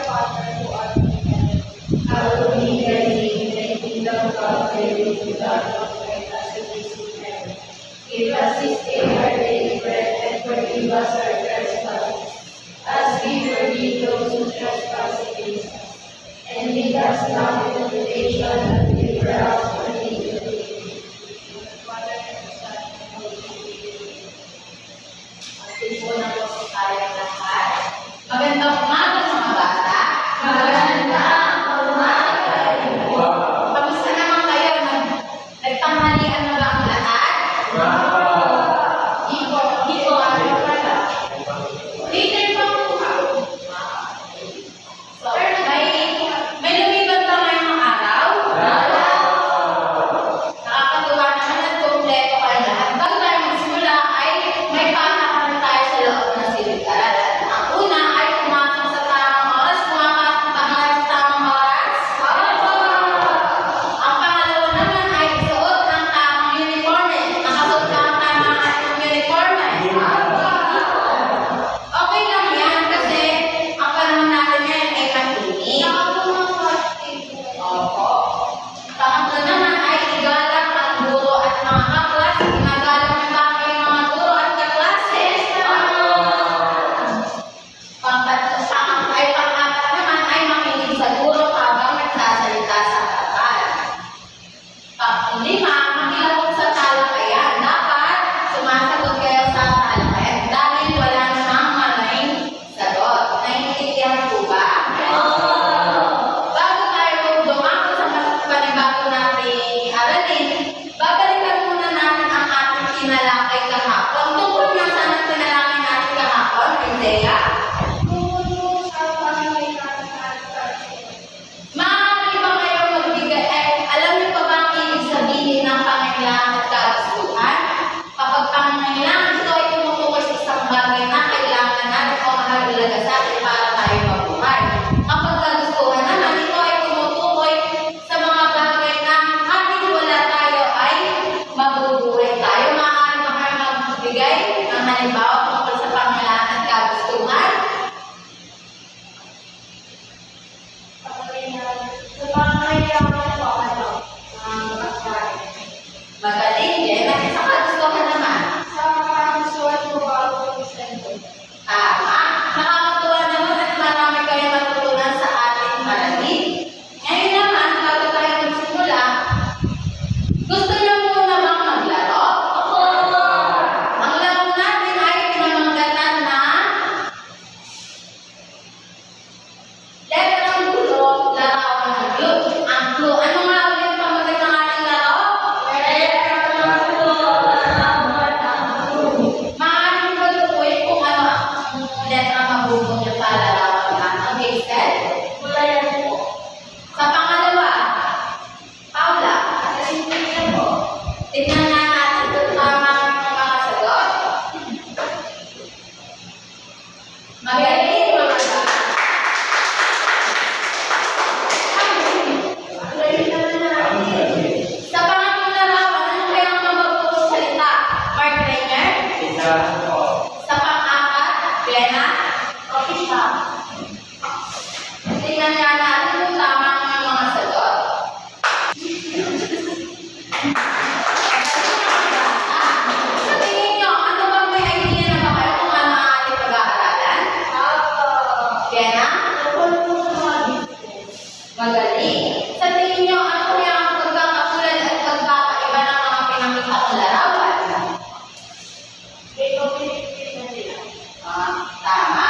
Father who art in heaven, hallowed be thy name, thy kingdom come, thy will be done on earth as it is in heaven. Give us this day our daily bread, and forgive us our trespasses, as we forgive those who trespass against us. And lead us not into temptation, but deliver us from evil. Father, and Son, and Holy Spirit. Magsisimula po sa tayong lahat. Magandang umaga mga bata. Magandang umaga. Kamusta naman kayo? Nagtanghalian na ba ang lahat? Dito ano pala? Later pa po ako. So, may lumiban ba ngayong araw? Nakakatuwa naman at kompleto kayo lahat. Bago tayo magsimula ay may patakaran tayo sa loob ng silid-aralan. Ang una ay pumasok sa tamang oras. Pumapasok ba ang lahat sa tamang oras? Ang pangalawa naman ay isuot ang tamang uniforme. Nakasuot ka ang tamang uniforme. Okay lang yan kasi ang panahon natin ngayon ay matinit. Opo. Pangatlo naman ay igalang ang guro at mga kaklase. Ginagalang niyo ba ang iyong mga guro at kaklase? Pang-apat naman ay makinig sa guro habang nagsasalita sa harapan. Pang-lima, makilahok sa talakayan. Dapat sumasagot kayo sa talakayan dahil wala namang maling sagot. Naiintindihan po ba? Bago tayo dumako sa panibago nating aralin, babalikan muna natin ang ating tinalakay kahapon. Tungkol nga saan ang tinalakay natin kahapon, Isaiah? Maaari ba kayong magbigay, alam niyo pa ba ang ibig sabihin ng pangailangan at kagustuhan? Kapag pangailangan, ito ay tumutukoy sa isang bagay na kailangan natin o mahalaga sa atin para tayo mabuhay. Kapag kagustuhan naman, ito ay tumutukoy sa mga bagay na kahit wala tayo ay mabubuhay tayo. Maaari ba kayo magbigay ng halimbawa tungkol sa pangailangan at kagustuhan? Magaling din. At sa kagustuhan naman, tama. Nakakatuwa naman at marami kayo matutunan sa ating aralin. Ngayon naman, bago tayo magsimula, gusto niyo muna bang maglaro? Ang laro natin ay pinamaggatan na letrang gulo, larawan ng clue. Ang clue, ano nga ulit pamagat ng ating laro? Maaaring malukuin kung ano ang letra mabubog niya sa larawan natin. Okay, Seth? Sa pangalawa, Paula, tignan nga natin kung tama ang mga sagot. Magaling, mga bata. Sa pangatlong larawan, ano kaya ang mababutong salita? Mark Rainer? Sa pang-apat, Glenna? Tingnan nga natin kung tama ang mga sagot. Sa tingin nyo, ano bang may idea na ba kayo kung ano ang ating pag-aaralan? Glenna? Magaling. Sa tingin nyo, ano kaya ang pagkakatulad at pagkakaiba ng mga pinakita kong larawan? Tama.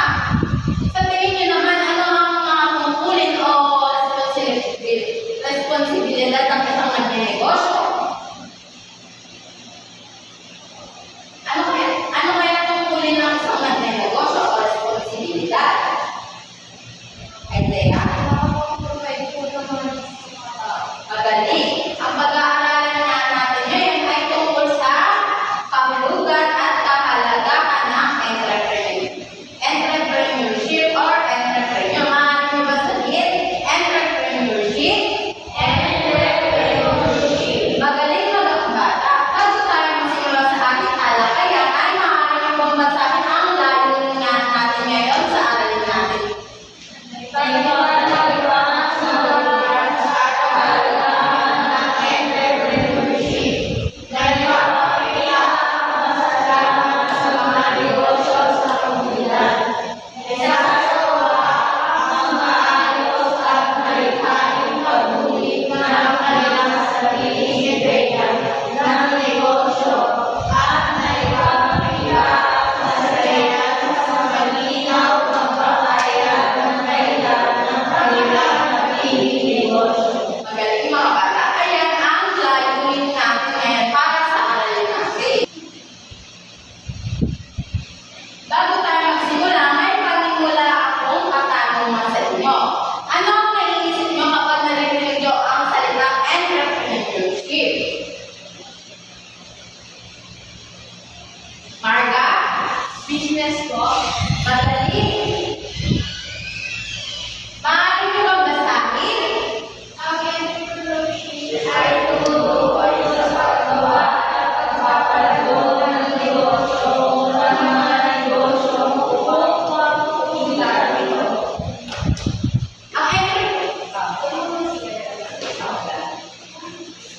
Sa tingin nyo naman, ano ang mga tungkulin o responsibilidad ng isang nagnenegosyo? Ano kaya tungkulin ng isang nagnenegosyo o responsibilidad? Isaiah?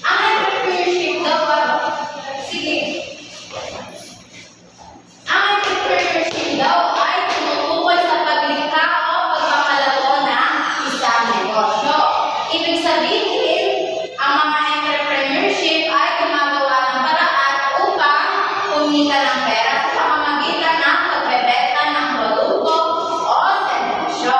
Ang entrepreneurship daw, sige. Ang entrepreneurship daw ay tumutukoy sa paglikha o pagpapalago ng isang negosyo. Ibig sabihin, ang mga entrepreneurship ay gumagawa ng paraan upang kumita ng pera sa pamamagitan ng pagbebenta ng produkto o serbisyo.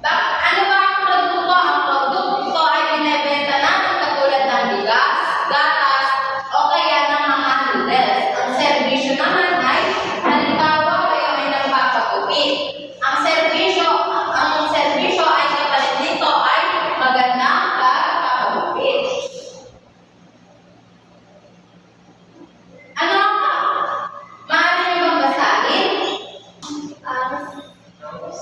Ano ba ang produkto? Ang produkto ay binebenta natin katulad ng bigas, gatas, o kaya ng mga noodles. Ang serbisyo naman ay, halimbawa kayo ay nagpapagupit. Ang serbisyo ay kapalit nito ay magandang pagpapagupit. Ano ang maaari niyo bang basahin?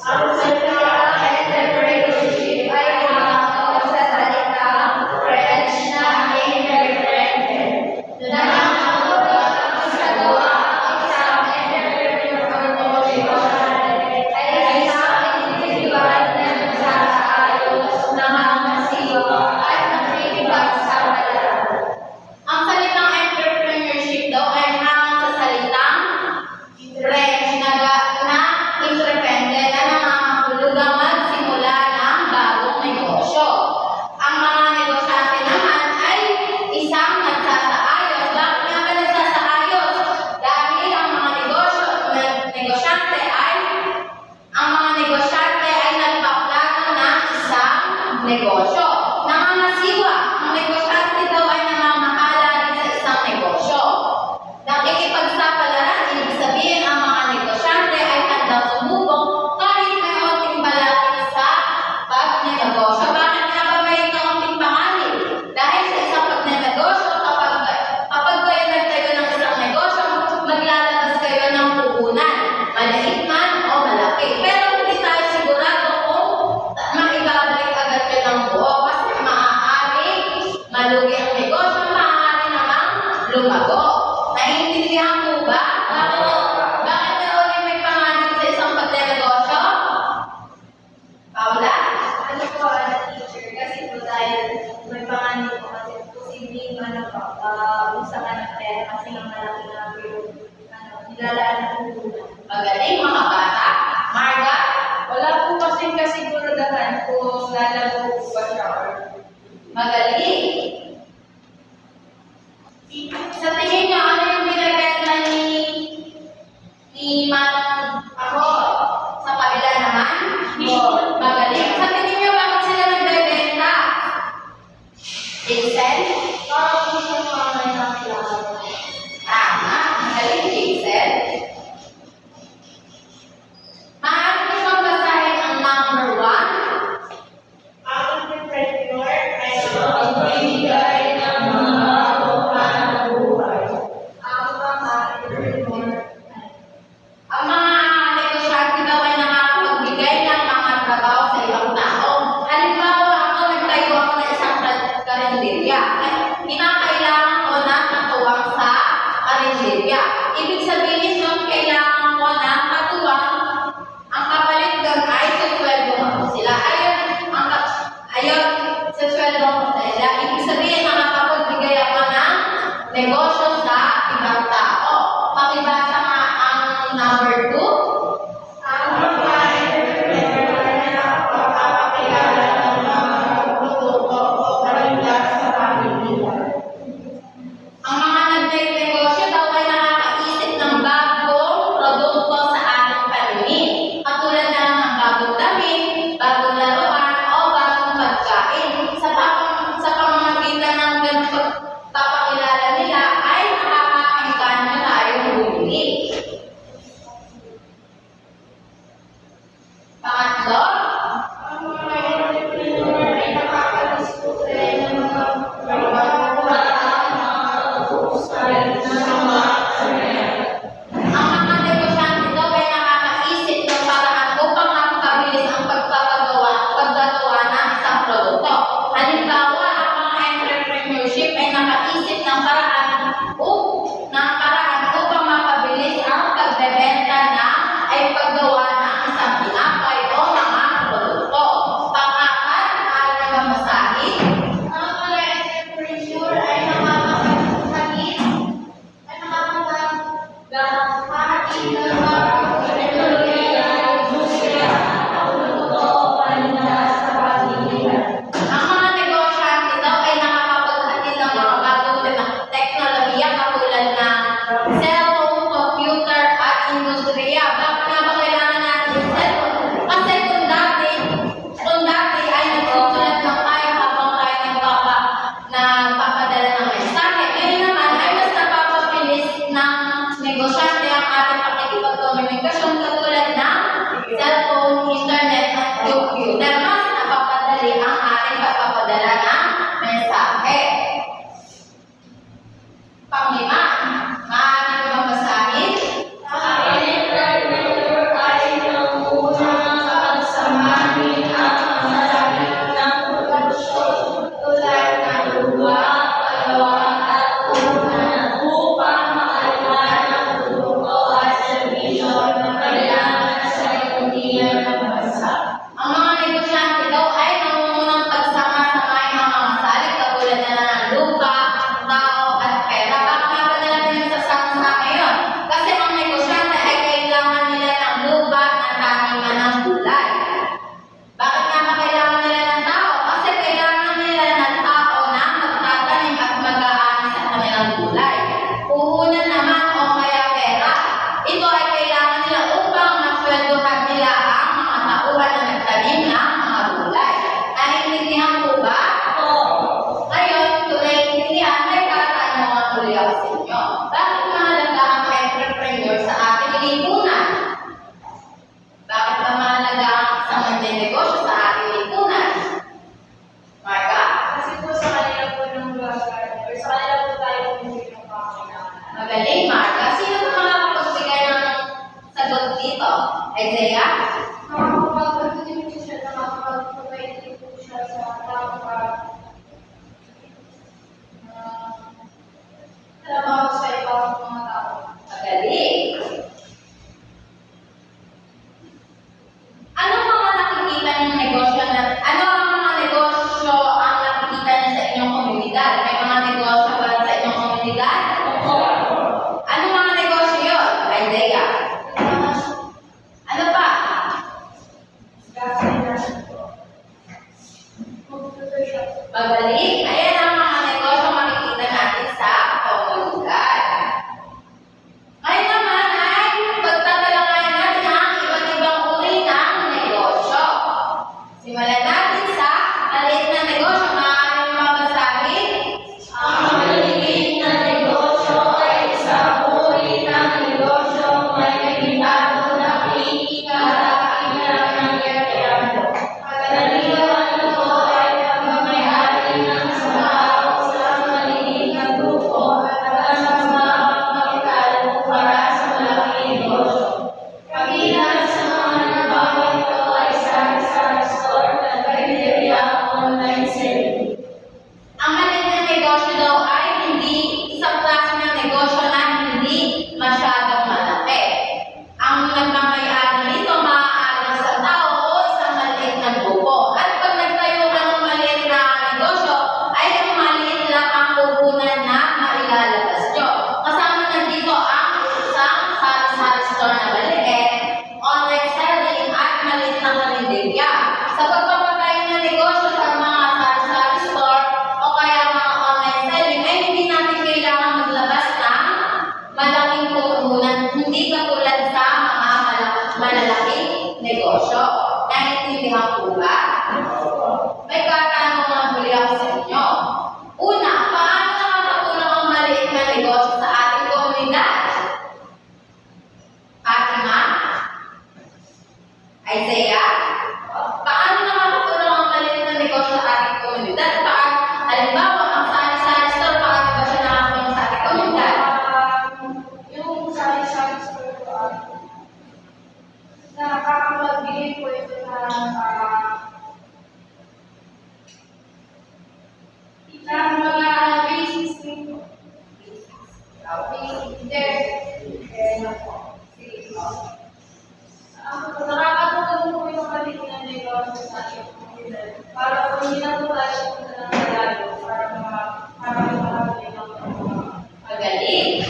Ang salita entrepreneurship ay umaakot sa salitang French na entrepreneur. Na ang sagwa ang isang entrepreneur o negosyo ay isang individual na nagsasaayos ng mga masiwa at nakikinig sa palaran. Ang salitang entrepreneurship daw ay hangat sa salitang French na independent na nangangahulugang magsimula ng bagong negosyo. Ang mga negosyante naman ay isang nagsasaayos. Bakit nga ba nagsasaayos? Dahil ang mga negosyante ay nagpaplano ng isang negosyo. Nangangasiwa, ang negosyante daw ay namamahala rin sa isang negosyo. Nakikipagsapalaran, ibig sabihin ang mga negosyante ay handang sumubok kahit may konting balakid sa pagnenegosyo. Bakit nga ba may kaunting panganib? Dahil sa isang pagnenegosyo, kapag kayo nagtayo ng isang negosyo, maglalabas kayo ng puhunan, maliit man o malaki. Pero hindi tayo sigurado kung maibabalik agad kayo ng buo kasi maaari malugi ang negosyo, maaari namang lumago. Naiintindihan mo ba? Bakit na ulit may panganib sa isang pagnenegosyo? Paula? Ano po, teacher, kasi po dahil may panganib po kasi posibleng usa ka ng pera kasi ng malaki na po yung nilalaan na po. Magaling mga bata. Marga? Wala po kasi kasiguraduhan kung lalago po ba siya or Magaling. Sa tingin niyo, ano yung binibenta ni Manong ako? Sa kabila naman? Magaling. Sa tingin niyo, bakit sila nagbebenta? Jason? para po sa mga may nakilala. Tama. Magaling, Jason. Maaari niyo bang basahin ang number 1? Ang entrepreneur ay magbibigay ng mga hanap buhay. Ang mga entrepreneur Ang mga negosyante daw ay nakakapagbigay ng mga trabaho sa ibang tao. Halimbawa, ako nagtayo ako ng isang karinderya. Kinakailangan ko ng katuwang sa karinderya. Ibig sabihin nun, kailangan ko ng katuwang. Ang kapalit doon ay susweldo ko sila. Ayun, susweldo ko sila. Ibig sabihin, nakakapagbigay ako ng negosyo sa ibang tao. Pakibasa nga ang number 2. ang mga entrepreneur ay Magaling. Ayan ang mga negosyo makikita natin sa komunidad. Ngayon naman ay pagtatalakayan natin ang iba't ibang uri ng negosyo. Simulan natin sa maliit na negosyo. Maaaring mabasahin. Ang maliliit na negosyo ay isang uri ng negosyo may limitado na kinikita ng nangyayari. Karaniwan ito ay pagmamayari ng sumao sa maliliit na grupo at ang mga kapital para sa malaking negosyo. Kabilang sa mga nabago ito ay sari-sari store at karinderya online selling. Ang maliit na negosyo daw ay hindi isang klase ng negosyo na hindi masyadong malaki. Ang nagmamayari nito maaaring isang tao o isang maliit na grupo. At pag nagtayo ka ng maliit na negosyo, ay yung maliit lang ang puhunan na mailalabas nyo. Kasama na dito ang isang sari-sari store na maliit, online selling at maliit na karinderya. Sa pagpapatayo ng negosyo sa mga sari-sari store o kaya mga online selling, ay hindi natin kailangan maglabas ng malaking puhunan, hindi katulad sa mga malalaking negosyo. Naiintindihan po ba? May katanungan muli ako sa inyo. Una, paano nakakatulong ang maliit na negosyo sa ating komunidad? Fatima? Isaiah? Paano nakakatulong ang maliit na negosyo sa ating komunidad? Halimbawa, ang sari-sari store, paano ba siya nakakatulong sa ating komunidad? Yung sari-sari store ko, nakakapagbigay po ito ng mga basics nito. Nakakatulong po yung maliit na negosyo sa ating komunidad para po hindi na po tayo punta ng malayo para makakabili ng Magaling.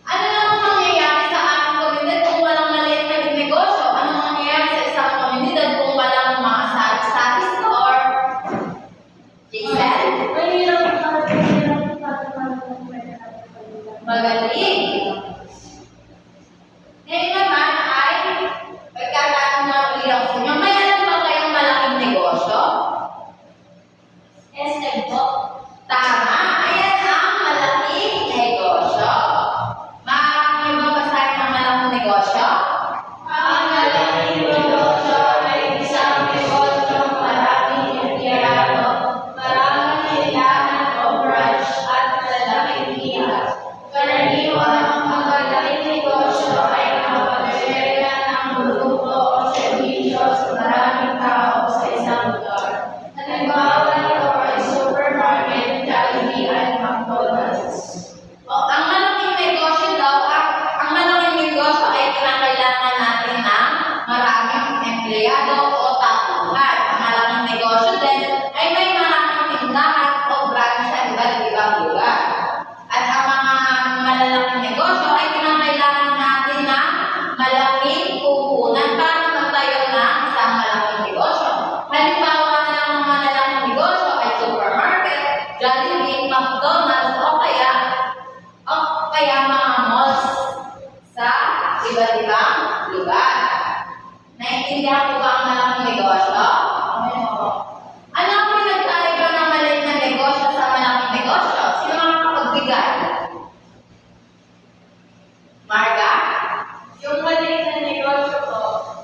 Ano namang mangyayari sa ating komunidad kung walang maliit na negosyo? Ano mangyayari sa isang komunidad kung walang mga sari-sari store? Giselle? Magaling. Ngayon naman ay pagkatatanong ng ilang sa inyo. May alam ba kayong malaking negosyo? po. Tama. Ayan ang malaking negosyo. Maaari mo basahin ang malaking negosyo? Ang malaking negosyo ay isang negosyo maraming empleyado, maraming kailangan o branch at malalaking kita. Karaniwan ang malalaking negosyo ay nakapagserya ng produkto o serbisyo sa maraming tao sa isang lugar. Halimbawa nito ay supermarket, Jollibee at McDonald's. O, ang malaking negosyo daw, ang malaking negosyo ay kinakailangan natin ng maraming empleyado o tauhan. Ang malaking negosyo din ay may maraming tindahan o branch sa iba't ibang lugar. At ang mga malalaking negosyo ay kinakailangan natin ng malaking puhunan para magtayo ng isang malaking negosyo. Halimbawa na lang ng malalaking negosyo ay supermarket, Jollibee, McDonald's o kaya mga malls sa iba't ibang lugar. Naintindihan po ba ang malaking negosyo? Ano ang pinagkaiba ng maliit na negosyo sa malaking negosyo? Sino makakapagbigay? Marga? Yung maliit na negosyo ko,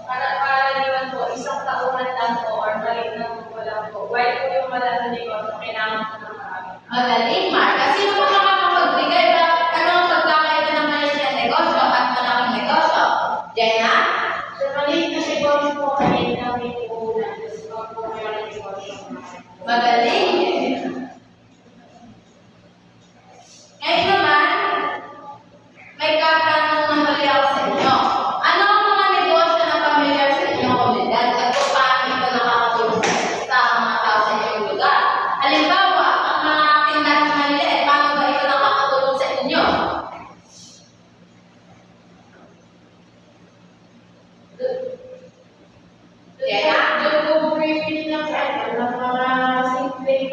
karaniwan po, isang tauhan lang po or maliit na grupo lang po. While po yung malaking negosyo, kailangan po ng marami. Magaling, Marga. Sino makakapagbigay? Ano ang pagkakaiba ng maliit na negosyo at malaking negosyo? Jenna? Sa maliit na negosyo po, kailangan may puhunan. Kasi pag po malaking negosyo, Magaling. Ngayon naman, may katanungan muli ako sa inyo. Ano ang mga negosyo na pamilyar sa inyong komunidad at kung paano ito nakakatulong sa mga tao sa inyong lugar? Halimbawa, ang mga tindahan na maliliit, paano ba ito nakakatulong sa inyo? Jenna? doon po bumibili ng mga simpleng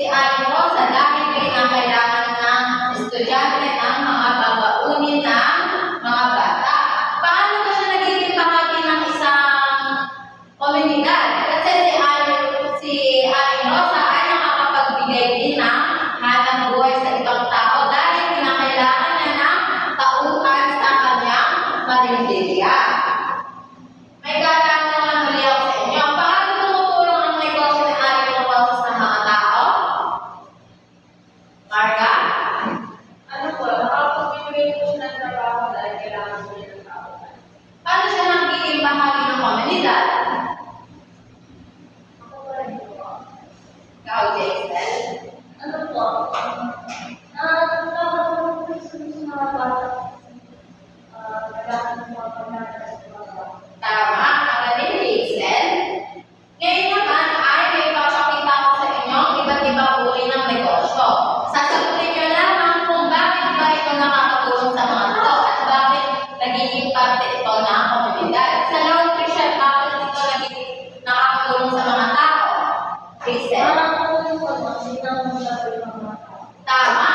si Aling Rosa dahil kinakailangan ng estudyante ng mga babaunin ng mga bata. Paano ba siya nagiging bahagi ng isang komunidad? Kasi si Aling Rosa ay nakakapagbigay din ng hanap buhay sa ibang tao dahil kinakailangan niya ng tauhan sa kanyang karinderya. May katanungan muli ako sa inyo. Paano tumutulong ang negosyo ni Aling Rosa sa mga tao? Marga? Ano po, nakapag-ibigay po siya ng trabaho dahil kailangan po niya ng tao. Paano siya nagiging bahagi ng komunidad? Ako pa rin po. Ikaw, Jason? Ano po, nakakatulong po sa mga bata. Kailangan po ako na sa mga bata. Tama, ang galing, Jason. Ngayon naman ay may papakita ko sa inyo ang iba't ibang uri ng negosyo. Sasagutin nyo lamang kung bakit ba ito nakakatulong sa mga tao at bakit nagiging parte ito ng komunidad. Sa laundry shop, bakit ito nagiging nakakatulong sa mga tao? Jason? Nakakatulong po kasi nang mula po yung mga bata. Tama.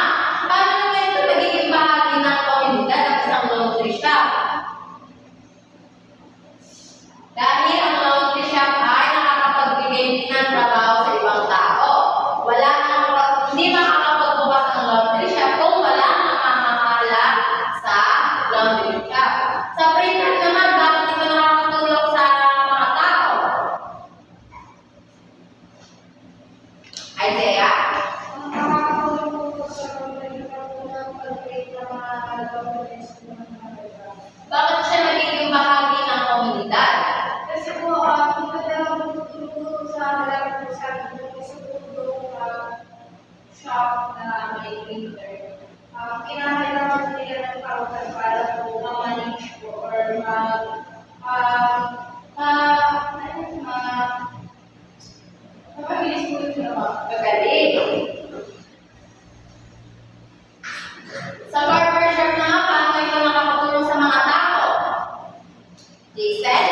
Paano naman ito nagiging bahagi ng komunidad ng isang laundry shop? Dahil ang laundry shop ay nakakapagbigay din ng trabaho sa ibang tao. Hindi makakapagbukas ang laundry shop kung wala namamahala sa laundry shop. Sa printer naman, bakit ito nakakatulong sa mga tao? Isaiah? Nakakatulong po sa komunidad po ng pag-create ng mga documents po ng mga bata. Bakit siya nagiging bahagi ng komunidad? Kasi po, maganda po tutulong sa marami po sa akin po kasi po doon shop na may printer. Kinakailangan po nila ng pautan para po ma-manage po or mapabilis po yung ginawa. Magaling. Sa barbershop na nga, paano ito nakakatulong sa mga tao? Jason?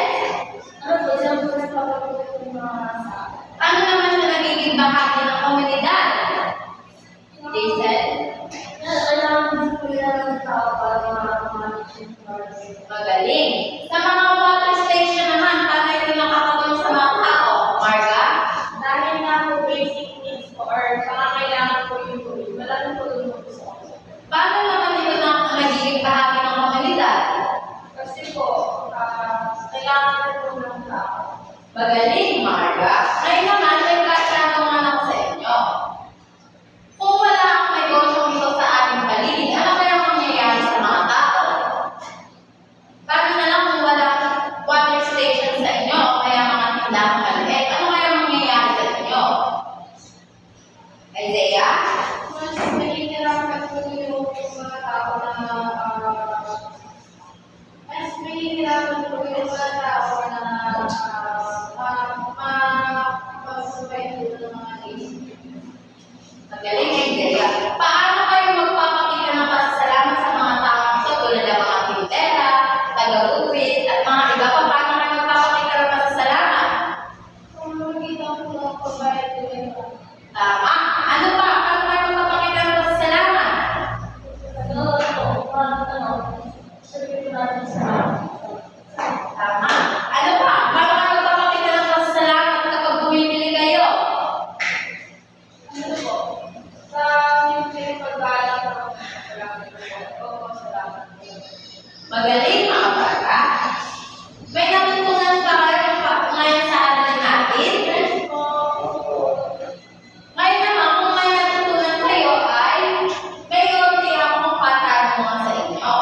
Ano po, isang po sa pagkakulit ng mga nasa. Paano naman siya nagiging bahagi ng komunidad? Jason? Kailangan din po yan ng tao para ma-manage yung barbershop. Magaling. Sa mga water station naman, paano ito nakakatulong sa mga tao? Marga? Dahil nga po basic needs po or pangangailangan po yung tubig, malaking tulong po sa akin. Paano naman ito nagiging bahagi ng komunidad? Kasi po, kailangan na po ng tao. Magaling, Marga. Ngayon naman, may katanungan ako sa inyo. Kung wala ang negosyong ito sa ating paligid, ano kaya ang mangyayari sa mga tao? Paano na lang kung wala water station sa inyo, o kaya mga tindahang maliit, ano kaya ang mangyayari sa inyo? Isaiah? Mas nahihirapan po yung mga tao na mas nahihirapan po yung mga tao na mag-survive po ng mga days. Magaling, Isaiah. Paano kayo magpapakita ng pasasalamat sa mga taong ito tulad ng mga tindera, taga-upit, at mga iba pa? Paano kayo magpapakita ng pasasalamat? Kung makikita ko po ang pagbayad ko yun, Tama. Ano pa? Paano kayo magpapakita ng pasasalamat? sabihin ko natin sa Tama. Ano pa? Paano kayo magpapakita ng pasasalamat kapag bumibili kayo? ano po, sa yung pagbalang ng salamat po. Salamat po. Magaling, mga bata. May natutunan ba kayo ngayon sa atin natin? Yes po. Ngayon naman, kung may natutunan kayo ay may konti akong katanungan sa inyo.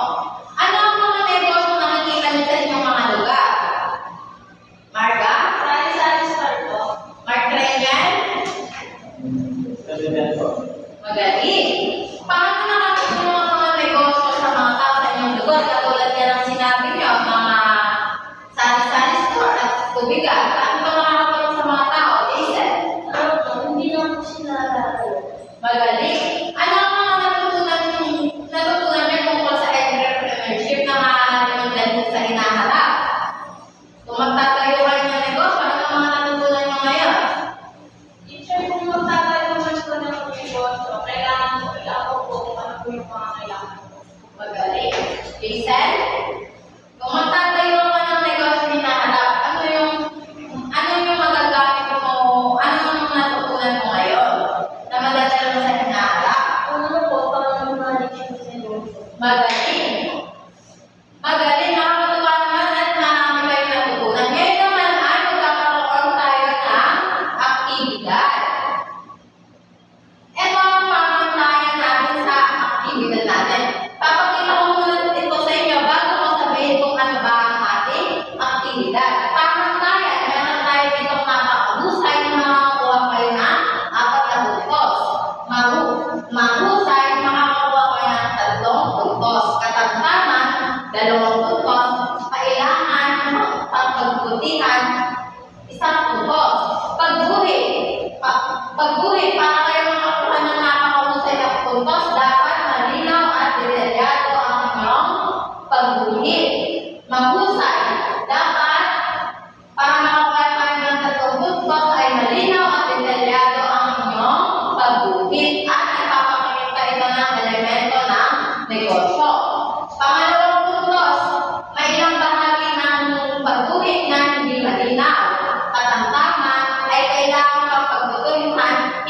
Ano ang mga negosyo na nakikita niyo sa inyong mga lugar? Marga? Sari-sari store po. Mark Renyan? Magaling. Paano nakakatulong ang mga negosyo sa mga tao sa inyong lugar? Katulad yan ang sinabi niyo, mga sari-sari store at tubigan. Paano ba nakakatulong sa mga tao? Jason? Ano po, hindi lang po sila Magaling. Ano ang mga natutunan niyo tungkol sa entrepreneurship na maaaring magdalhin sa hinaharap? Kung magtatayo kayo ng negosyo, ano ang mga natutunan niyo ngayon? teacher, kung magtatayo naman po ng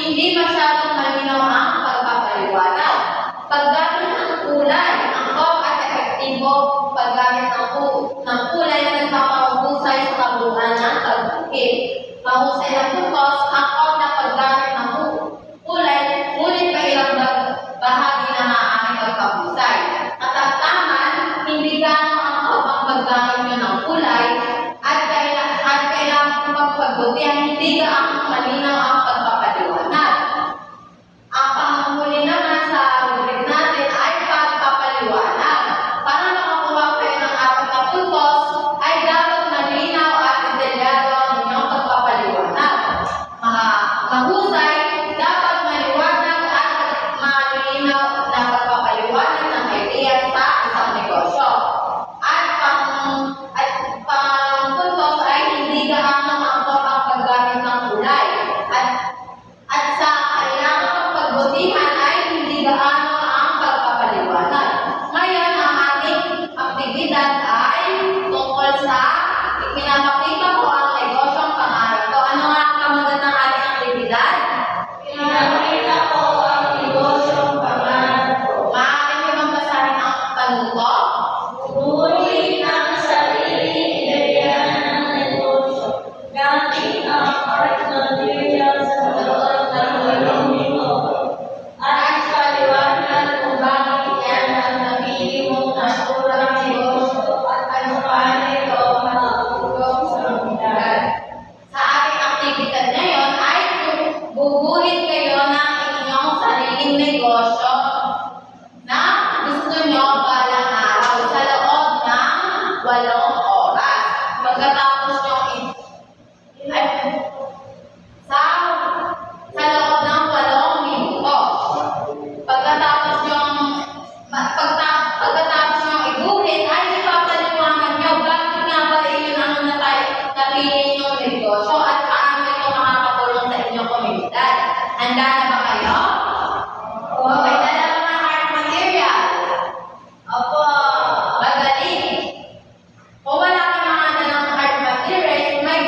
hindi masyadong malinaw ang pagpapaliwanag. Paggamit ng kulay, angkop at epektibo paggamit ng kulay na nagpapahusay sa kabuuan ng pagbuhit. Mahusay na putos, angkop na paggamit ng kulay, ngunit may ilang bahagi na maaaring magpahusay. Katamtaman, hindi gaano angkop ang paggamit nyo ng kulay at kailangan pagpagbutihan, hindi gaano malinaw ang pagpapaliwanag. Ang panghuli naman sa rubric natin ay pagpapaliwanag. Para makakuha kayo ng 4 na puntos, ay dapat malinaw at detalyado ang inyong pagpapaliwanag. Mahusay, dapat maliwanag at malinaw na pagpapaliwanag ng idea sa isang negosyo. At pang puntos ay hindi gaano angkop ang paggamit ng kulay. At sa kailangan pagbutihan ay hindi gaano ang pagpapaliwanag. Ngayon, ang ating aktibidad ay tungkol sa pinapakita ko ang negosyong pangarap ko. Ano nga ang kamugat ng ating aktibidad? Pinakita ko ang negosyong pangarap ko. Maaari nyo bang basahin ang panuto? Bubuhin ang sariling ideya ng negosyo. Gamit ang art material sa loob ng walong minuto. At paliwanag kung bakit yan ang napili mong naturang negosyo at ano paano ito makatulong sa komunidad. Sa ating aktibidad ngayon ay bubuhin kayo ng inyong sariling negosyo na gusto nyo balang araw sa loob ng 8 oras. Pagkatapos nyo sa loob ng 8 minuto. Pagkatapos nyo ibuhin ay ipapaliwanag nyo bakit nga ba iyon ang napili nyong negosyo at paano ito makakatulong sa inyong komunidad. Handa na ba kayo? May dala ba ng art material? Opo. Magaling. Kung wala kang mga dalang art materials, may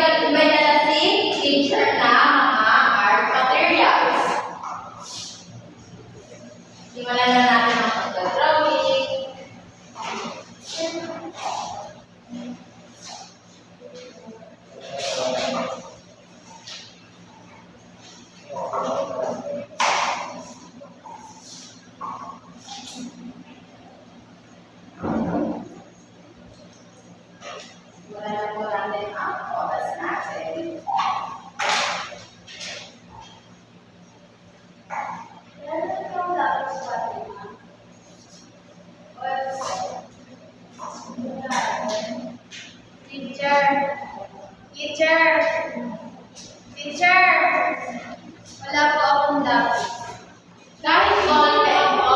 dala si teacher na mga art materials. Simulan na natin ang pagdrawing. Simulan po natin ang oras natin. Teacher! Wala po akong dapat. Kahit ballpen po.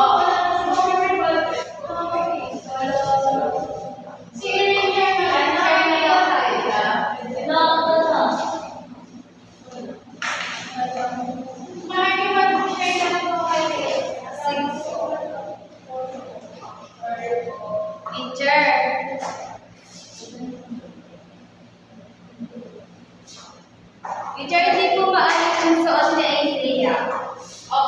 Teacher, hindi po maalis yung suot ni Andrea. O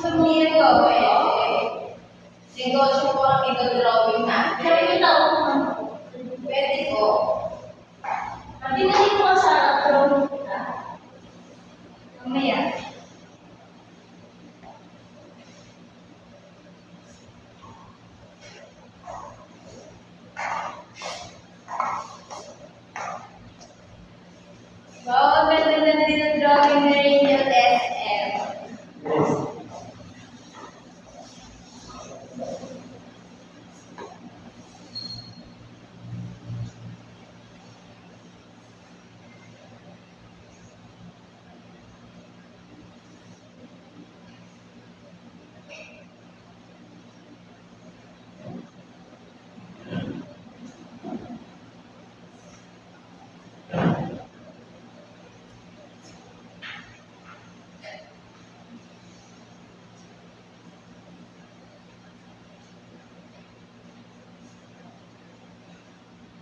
Hindi po, pwede. Negosyo po ang ito-drawing natin. Pwede po. Mamaya. Wow, ganda na din ang drawing na rin yung SM.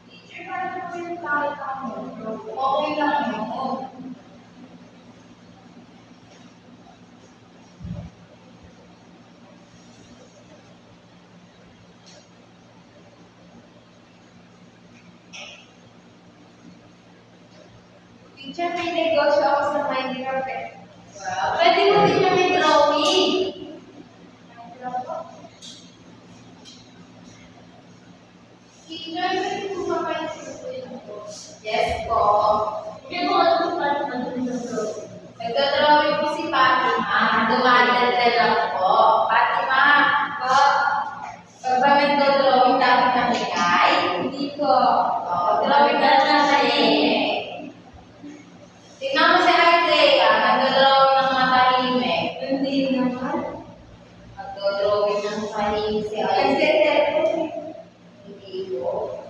Teacher, paano po yung kahit ako? Okay lang yun. Teacher, may negosyo ako sa Minecraft eh. Wow. Pwede mo din na may drawing. Teacher, pwede po ba kayo susuin po? Yes po. Nagdodrawing po si Fatima. Dumadaldal lang po. Fatima, po. Pag ba nagdodrawing, dapat kamigay? Hindi po. Drawing na lang siya eh. Tingnan mo si Isaiah, nagdodrawing ng matahimik. Hindi naman. Nagdodrawing ng matahimik si Isaiah. Hindi po.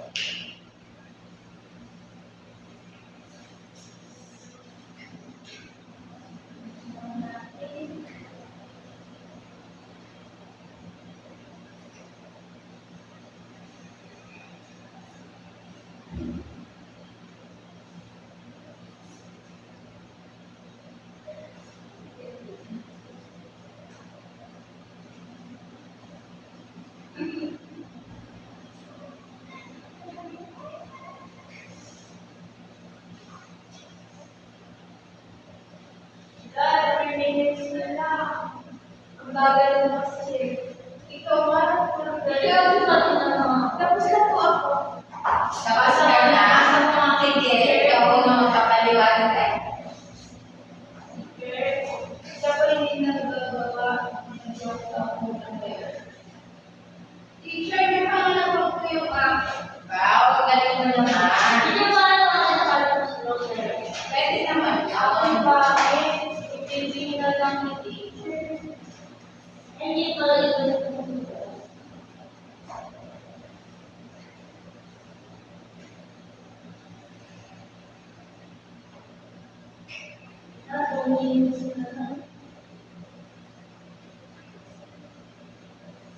Dad, 3 minutes na lang. Ang bagal mo kasi. Ikaw nga, tapos na po ako. Tapos ka na? Sa mga kaibigan, ikaw po na magpapaliwanag tayo. Siya po hindi nagagawa ng joke ako ng gayon. Teacher, may pangalawag po yung wow, galing mo naman. Pwede naman. Ako yung bakit? Hindi na lang ni teacher. Hindi pa rin.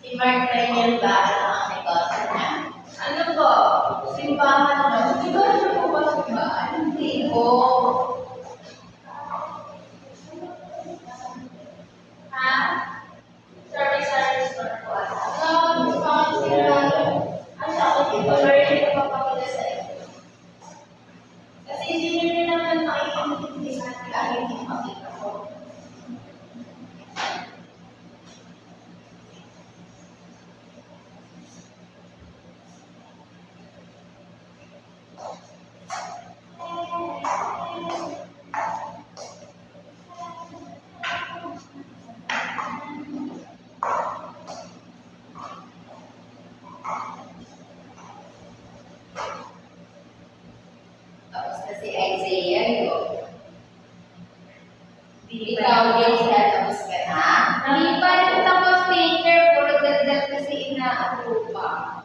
Si Mark Daniel ba ang negosyo niya? Ano po? Simbahan mo. Negosyo po ba simbahan? Hindi po. Ha? Service store po. Gusto ko sila. Ano ako dito? Learning ko papakita sa iyo. Kasi hindi nyo naman makikita natin kahit hindi makita ko. Tapos na si Isaiah yun. Ikaw din siya, tapos ka na? Hindi pa rin tapos, teacher. Puro dagdag kasi ina-approve pa.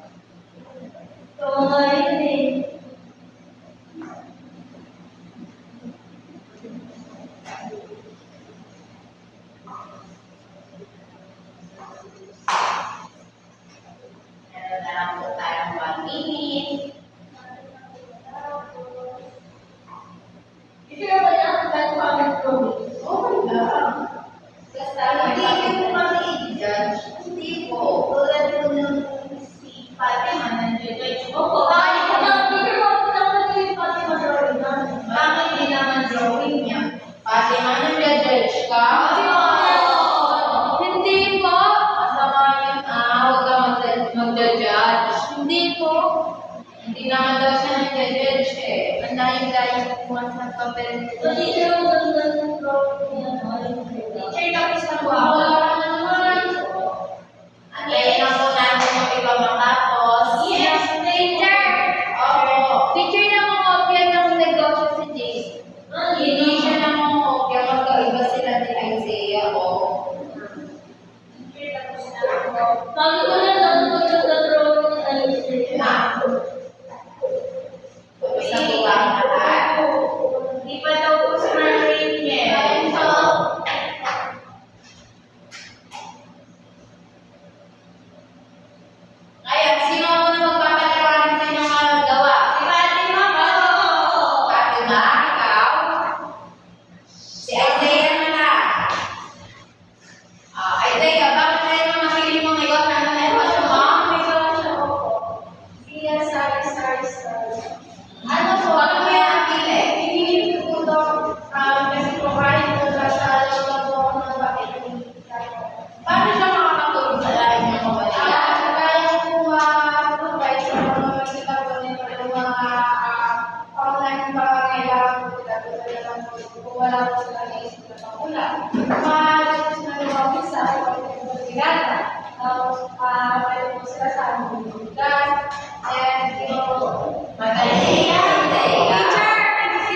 Ito nga yun eh. Meron na lang po tayong 1 minute. Okay lang. Basta hindi ko once nagpapel. Teacher, maganda ng drawing niya. Teacher, tapos na po ako. Wala naman. Antayin lang po natin yung iba matapos. Yes, teacher. Opo. Teacher na mga kopya ng negosyo si Jace. Hindi siya namumukya. Magkaiba sila ni Isaiah. Teacher, tapos na ako. Sabi ko na lang, maganda drawing ni Alice. Tapos na po ba ang lahat? Di pa daw po sa marine niya. Ayan, sino ang muna magpapaliwanag sa inyong mga gawa? Si Fatima po. Fatima, ikaw? Si Isaiah naman. Isaiah, bakit tayo naman napili mong negosyo? Ano negosyo mo? Ano po? Ano po yung napili? Paano siya makakatulong sa lahat ng kabayan? Magaling yan, Isaiah.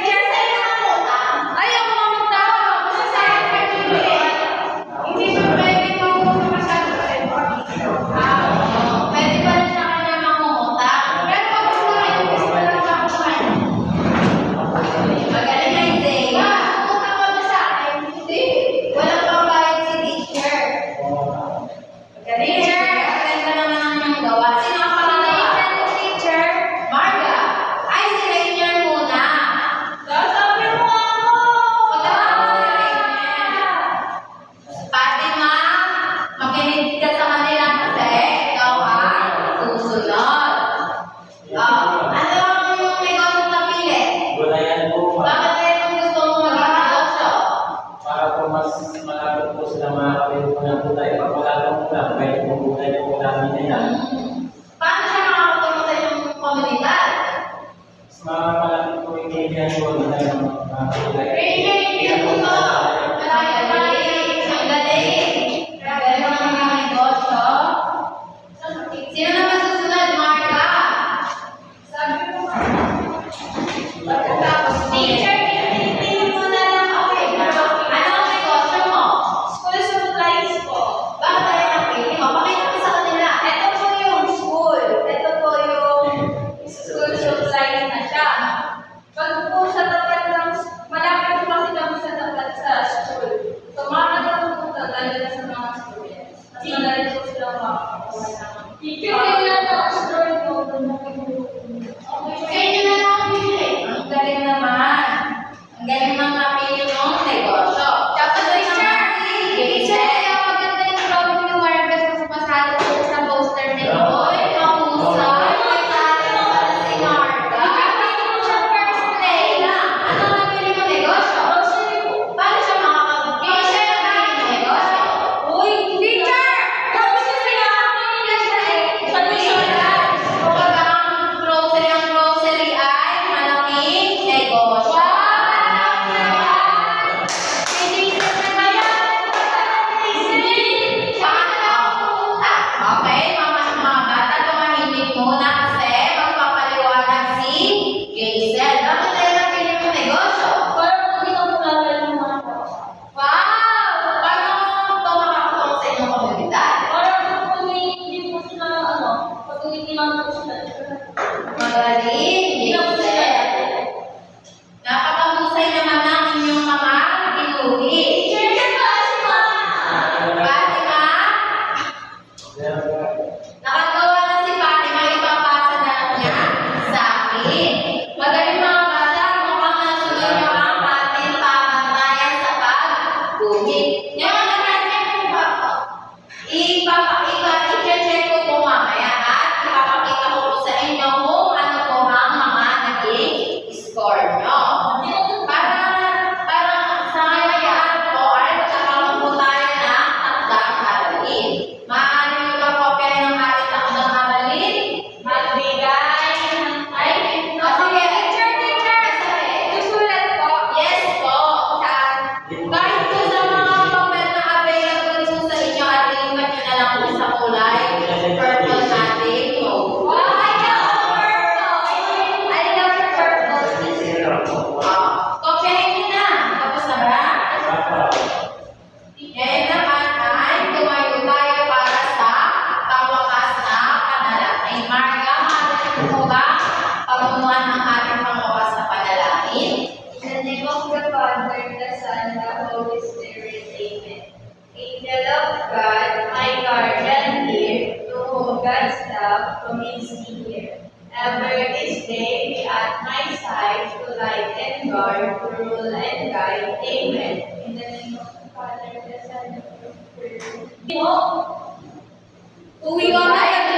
Pwede ba rin sa kanya mangungutang? Pero pag gusto rin, gusto lang makakuhan. Magaling na Isaiah. Walang pambayad si teacher. Magaling Isaiah. Ganda naman ang iyong gawa. Sino ang pangalawa? Marga. Ay, si Rainier muna. Pagkatapos ni Rainier. Fatima, makinig ka sa kanila kasi ikaw ang susunod. Ano ang iyong negosyo napili? Gulayan po, Bakit kayo kung gusto mo maging negosyo? para po mas malapit po sila makakawin po ng gulay. Pag wala pong ulam, pwede po gulay po namin na yan. Paano siya makakatulong sa iyong komunidad? Mas malapit po yung kaibigan po nila ng mga gulay. Ang galing. Galing ang mga negosyo. Sino naman susunod, Marga? Pagkatapos mo. Okay. Ano ang negosyo mo? Bakit tayo napili mo? Pakita mo sa kanila. Kaya na lang ang pili. Ang galing naman. Ang galing ng napili mong negosyo. Tapos Oy, mahusay. May talent pala si Marga. Leila, ano ang napili mong negosyo? Paano siya makakabigay? Siya yung napili mong negosyo. Sabi Father, the Son, and the Holy Spirit. Uwi ko na,